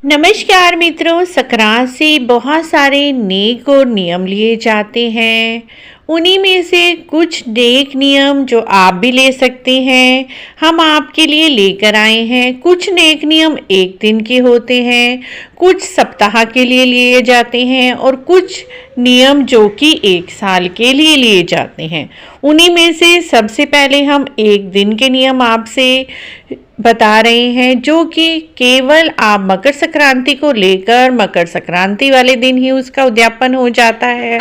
नमस्कार मित्रों, संक्रांत से बहुत सारे नेक और नियम लिए जाते हैं। उन्हीं में से कुछ नेक नियम जो आप भी ले सकते हैं, हम आपके लिए लेकर आए हैं। कुछ नेक नियम एक दिन के होते हैं, कुछ सप्ताह के लिए लिए जाते हैं और कुछ नियम जो कि एक साल के लिए लिए जाते हैं। उन्हीं में से सबसे पहले हम एक दिन के नियम आपसे बता रहे हैं, जो कि केवल आप मकर संक्रांति को लेकर मकर संक्रांति वाले दिन ही उसका उद्यापन हो जाता है।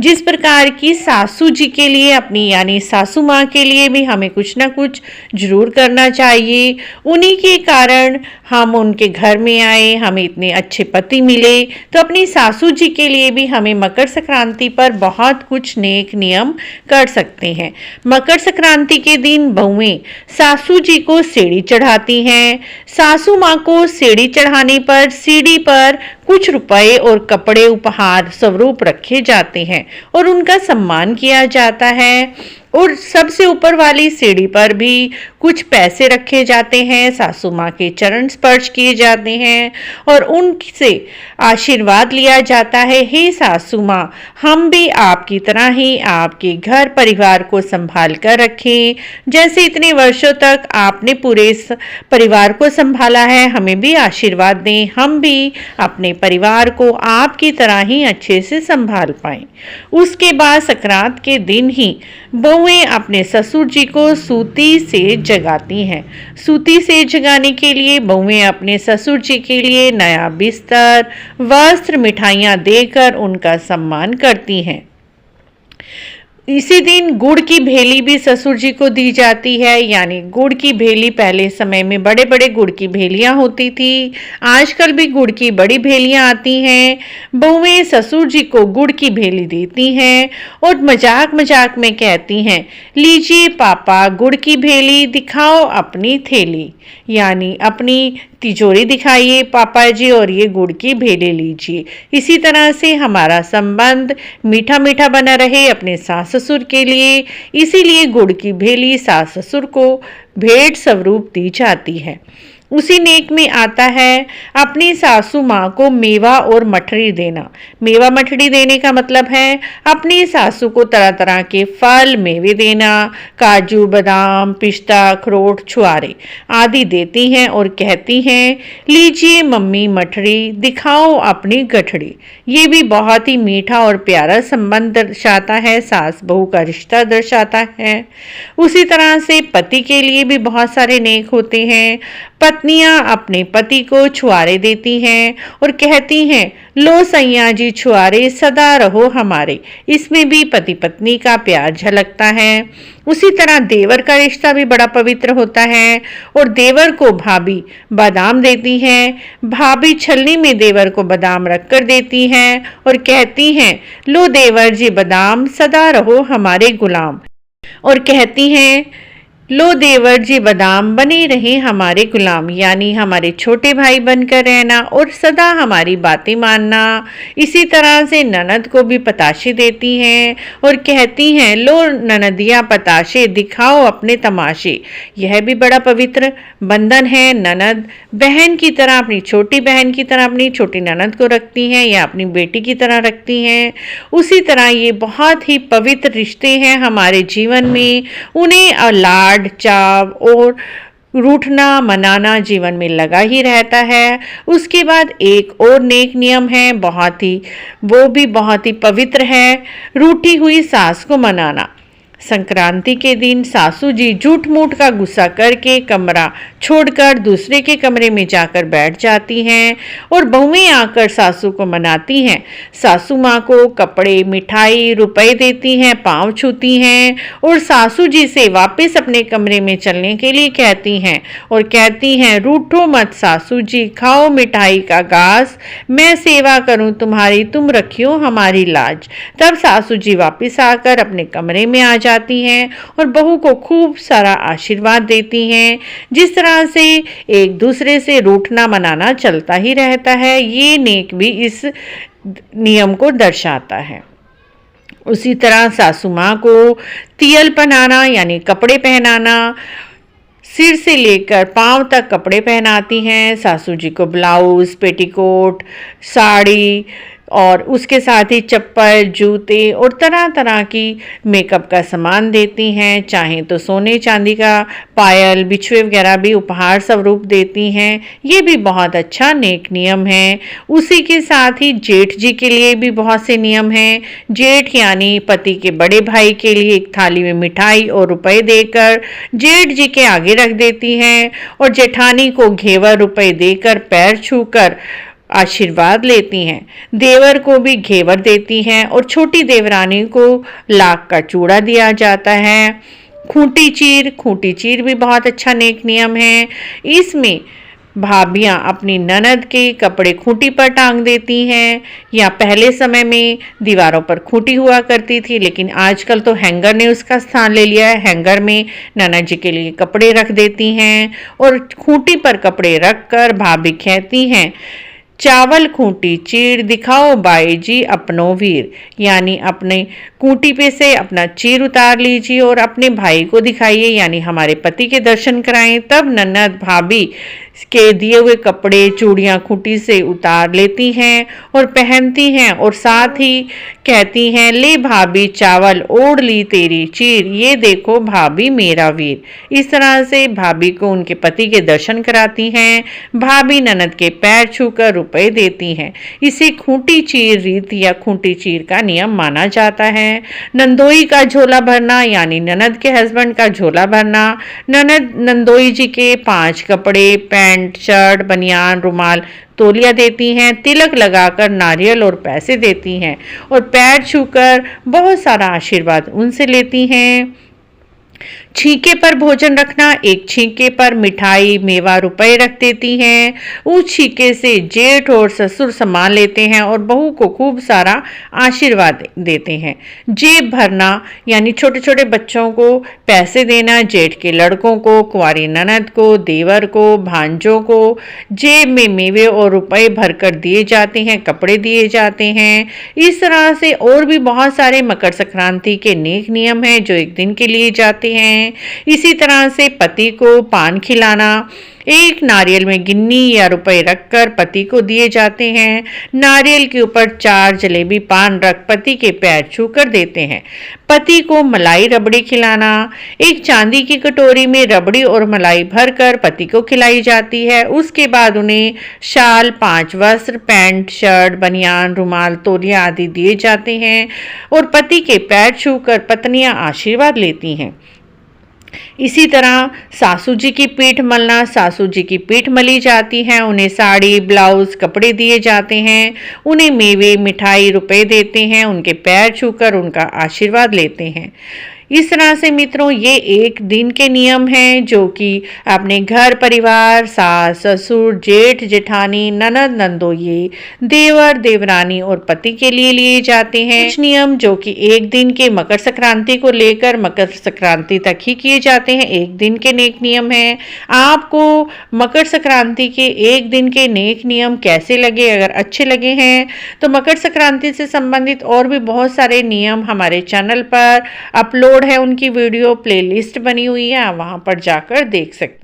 जिस प्रकार की सासू जी के लिए अपनी यानी सासू माँ के लिए भी हमें कुछ ना कुछ जरूर करना चाहिए। उन्हीं के कारण हम उनके घर में आए, हमें इतने अच्छे पति मिले, तो अपनी सासू जी के लिए भी हमें मकर संक्रांति पर बहुत कुछ नेक नियम कर सकते हैं। मकर संक्रांति के दिन बहुएं सासू जी को सीढ़ी चढ़ाती हैं। सासू माँ को सीढ़ी चढ़ाने पर सीढ़ी पर कुछ रुपए और कपड़े उपहार स्वरूप रखे जाते हैं और उनका सम्मान किया जाता है। और सबसे ऊपर वाली सीढ़ी पर भी कुछ पैसे रखे जाते हैं, सासू माँ के चरण स्पर्श किए जाते हैं और उनसे आशीर्वाद लिया जाता है। हे सासू माँ, हम भी आपकी तरह ही आपके घर परिवार को संभाल कर रखें। जैसे इतने वर्षों तक आपने पूरे इस परिवार को संभाला है, हमें भी आशीर्वाद दें, हम भी अपने परिवार को आपकी तरह ही अच्छे से संभाल पाएं। उसके बाद संक्रांत के दिन ही बहुएं अपने ससुर जी को सूती से जगाती हैं। सूती से जगाने के लिए बहुएं अपने ससुर जी के लिए नया बिस्तर, वस्त्र, मिठाइयाँ देकर उनका सम्मान करती हैं। इसी दिन गुड़ की भेली भी ससुर जी को दी जाती है। यानी गुड़ की भेली, पहले समय में बड़े बड़े गुड़ की भेलियां होती थी, आजकल भी गुड़ की बड़ी भेलियां आती हैं। बहुएं ससुर जी को गुड़ की भेली देती हैं और मजाक मजाक में कहती हैं, लीजिए पापा गुड़ की भेली, दिखाओ अपनी थैली। यानी अपनी तिजोरी दिखाइए पापा जी और ये गुड़ की भेली लीजिए। इसी तरह से हमारा संबंध मीठा मीठा बना रहे अपने सास ससुर के लिए, इसीलिए गुड़ की भेली सास ससुर को भेंट स्वरूप दी जाती है। उसी नेक में आता है अपनी सासू माँ को मेवा और मठरी देना। मेवा मठरी देने का मतलब है अपनी सासू को तरह तरह के फल मेवे देना, काजू, बादाम, पिस्ता, अखरोट, छुआरे आदि देती हैं और कहती हैं, लीजिए मम्मी मठरी, दिखाओ अपनी गठड़ी। ये भी बहुत ही मीठा और प्यारा संबंध दर्शाता है, सास बहू का रिश्ता दर्शाता है। उसी तरह से पति के लिए भी बहुत सारे नेक होते हैं। पत्नियां अपने पति को छुआरे देती हैं और कहती हैं, लो सैया जी छुआरे, सदा रहो हमारे। इसमें भी पति पत्नी का प्यार झलकता है। उसी तरह देवर का रिश्ता भी बड़ा पवित्र होता है और देवर को भाभी बादाम देती हैं। भाभी छलनी में देवर को बादाम रखकर देती हैं और कहती हैं, लो देवर जी बादाम, सदा रहो हमारे गुलाम। और कहती हैं, लो देवर जी बादाम, बने रहे हमारे गुलाम। यानी हमारे छोटे भाई बनकर रहना और सदा हमारी बातें मानना। इसी तरह से ननद को भी पताशे देती हैं और कहती हैं, लो ननदिया पताशे, दिखाओ अपने तमाशे। यह भी बड़ा पवित्र बंधन है। ननद बहन की तरह, अपनी छोटी बहन की तरह अपनी छोटी ननद को रखती हैं या अपनी बेटी की तरह रखती हैं। उसी तरह ये बहुत ही पवित्र रिश्ते हैं हमारे जीवन में। उन्हें लाड, चाव और रूठना मनाना जीवन में लगा ही रहता है। उसके बाद एक और नेक नियम है, वो भी बहुत ही पवित्र है, रूठी हुई सास को मनाना। संक्रांति के दिन सासू जी झूठ मूठ का गुस्सा करके कमरा छोड़कर दूसरे के कमरे में जाकर बैठ जाती हैं और बहुएं आकर सासू को मनाती हैं। सासू माँ को कपड़े, मिठाई, रुपए देती हैं, पांव छूती हैं और सासू जी से वापस अपने कमरे में चलने के लिए कहती हैं और कहती हैं, रूठो मत सासू जी, खाओ मिठाई का घास, मैं सेवा करूं तुम्हारी, तुम रखियो हमारी लाज। तब सासू जी वापस आकर अपने कमरे में आ जाती हैं और बहू को खूब सारा आशीर्वाद देती हैं। जिस तरह से एक दूसरे से रूठना मनाना चलता ही रहता है, ये नेक भी इस नियम को दर्शाता है। उसी तरह सासू माँ को तियल पहनाना यानी कपड़े पहनाना सिर से लेकर पाँव तक कपड़े पहनाती हैं। सासू जी को ब्लाउज, पेटीकोट, साड़ी और उसके साथ ही चप्पल, जूते और तरह तरह की मेकअप का सामान देती हैं। चाहें तो सोने चांदी का पायल, बिछुए वगैरह भी उपहार स्वरूप देती हैं। ये भी बहुत अच्छा नेक नियम है। उसी के साथ ही जेठ जी के लिए भी बहुत से नियम हैं। जेठ यानी पति के बड़े भाई के लिए एक थाली में मिठाई और रुपए देकर जेठ जी के आगे रख देती हैं और जेठानी को घेवर रुपए देकर पैर छूकर आशीर्वाद लेती हैं। देवर को भी घेवर देती हैं और छोटी देवरानी को लाख का चूड़ा दिया जाता है। खूंटी चीर भी बहुत अच्छा नेक नियम है। इसमें भाभियां अपनी ननद के कपड़े खूंटी पर टांग देती हैं। या पहले समय में दीवारों पर खूंटी हुआ करती थी, लेकिन आजकल तो हैंगर ने उसका स्थान ले लिया है। हैंगर में ननद जी के लिए कपड़े रख देती हैं और खूंटी पर कपड़े रखकर भाभी कहती हैं, चावल खूंटी चीर दिखाओ बाई जी अपनो वीर, यानी अपने खूंटी पे से अपना चीर उतार लीजिए और अपने भाई को दिखाइए, यानी हमारे पति के दर्शन कराएं। तब ननद भाभी के दिए हुए कपड़े, चूड़ियां खूंटी से उतार लेती हैं और पहनती हैं और साथ ही कहती हैं, ले भाभी चावल ओढ़ ली तेरी चीर, ये देखो भाभी मेरा वीर। इस तरह से भाभी को उनके पति के दर्शन कराती हैं। भाभी ननद के पैर छूकर रुपए देती हैं। इसे खूंटी चीर रीत या खूंटी चीर का नियम माना जाता है। नंदोई का झोला भरना यानी ननद के हस्बैंड का झोला भरना। ननद नंदोई जी के 5 कपड़े, पैंट, शर्ट, बनियान, रुमाल, तौलिया देती हैं। तिलक लगाकर नारियल और पैसे देती हैं और पैर छूकर बहुत सारा आशीर्वाद उनसे लेती हैं। छींके पर भोजन रखना, एक छींके पर मिठाई, मेवा, रुपए रख देती हैं। उस छींके से जेठ और ससुर सामान लेते हैं और बहू को खूब सारा आशीर्वाद देते हैं। जेब भरना यानी छोटे छोटे बच्चों को पैसे देना। जेठ के लड़कों को, कुंवारी ननद को, देवर को, भांजों को जेब में मेवे और रुपए भरकर दिए जाते हैं, कपड़े दिए जाते हैं। इस तरह से और भी बहुत सारे मकर संक्रांति के नेक नियम हैं जो एक दिन के लिए जाते हैं। इसी तरह से पति को पान खिलाना, एक नारियल में गिन्नी या रुपए रखकर पति को दिए जाते हैं। नारियल के ऊपर 4 जलेबी पान रख पति के पैर छूकर देते हैं। पति को मलाई रबड़ी खिलाना, एक चांदी की कटोरी में रबड़ी और मलाई भरकर पति को खिलाई जाती है। उसके बाद उन्हें शाल, 5 वस्त्र, पैंट, शर्ट, बनियान, रुमाल, तौलिया आदि दिए जाते हैं और पति के पैर छूकर पत्नियां आशीर्वाद लेती हैं। इसी तरह सासू जी की पीठ मलना, सासू जी की पीठ मली जाती है। उन्हें साड़ी, ब्लाउज, कपड़े दिए जाते हैं। उन्हें मेवे, मिठाई, रुपए देते हैं। उनके पैर छूकर उनका आशीर्वाद लेते हैं। इस तरह से मित्रों ये एक दिन के नियम हैं जो कि अपने घर परिवार, सास, ससुर, जेठ, जेठानी, ननद, नंदोई, देवर, देवरानी और पति के लिए लिए जाते हैं। कुछ नियम जो कि एक दिन के मकर संक्रांति को लेकर मकर संक्रांति तक ही किए जाते हैं, एक दिन के नेक नियम हैं। आपको मकर संक्रांति के एक दिन के नेक नियम कैसे लगे? अगर अच्छे लगे हैं तो मकर संक्रांति से संबंधित और भी बहुत सारे नियम हमारे चैनल पर अपलोड है। उनकी वीडियो प्लेलिस्ट बनी हुई है, आप वहां पर जाकर देख सकते हैं।